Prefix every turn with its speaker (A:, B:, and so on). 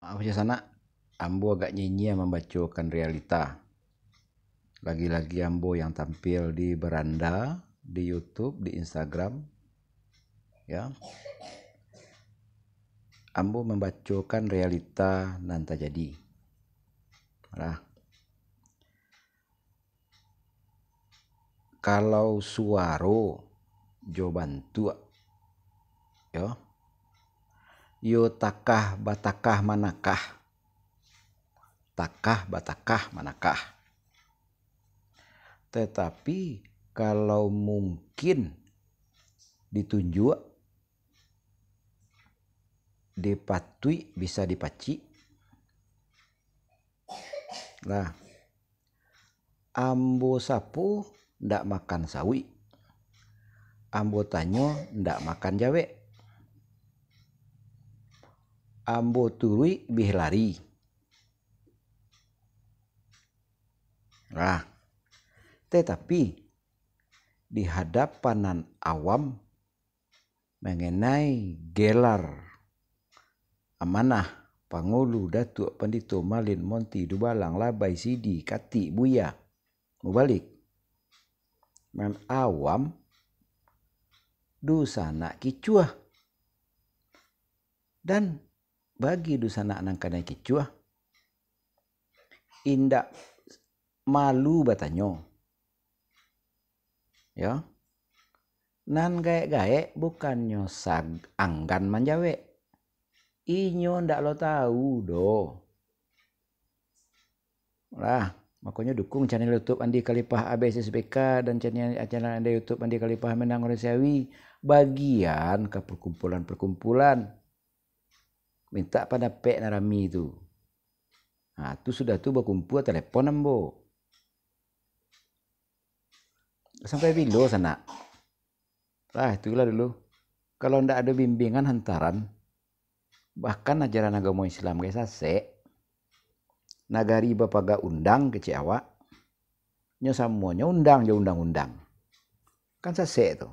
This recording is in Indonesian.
A: Maaf ya sana, ambo agak nyinyir membacakan realita. Lagi-lagi ambo yang tampil di beranda, di YouTube, di Instagram. Ya. Ambo membacakan realita nan terjadi. Nah, kalau suaro jo bantu yo. Yo takah batakah manakah. Takah batakah manakah. Tetapi kalau mungkin ditunjuk, dipatui bisa dipaci. Nah, ambo sapu ndak makan sawi. Ambo tanyo ndak makan jawe. Ambo turui bih lari. Nah, tetapi di hadapan awam mengenai gelar amanah Pangulu Datuk Pandito Malin Monty Dubalang Labai Sidi Kati Buya Mubalik men awam dusana kicuah dan bagi dusana nangkana kicuah indak malu batanyo ya nan gae-gae bukannya anggan manjawe inyo ndak lo tahu do. Lah, makanya dukung channel YouTube Andi Kalipah ABSSBK dan channel Andi YouTube Andi Kalipah Menang Resawi bagian ke perkumpulan-perkumpulan minta pada Pek Narami itu. Nah, itu sudah tuh berkumpul telepon ambo. Sampai bilo sana. Itulah dulu. Kalau ndak ada bimbingan hantaran bahkan ajaran agama Islam kayak sase nagari bapaga undang ke awak nyo samuanya undang je undang-undang kan sase itu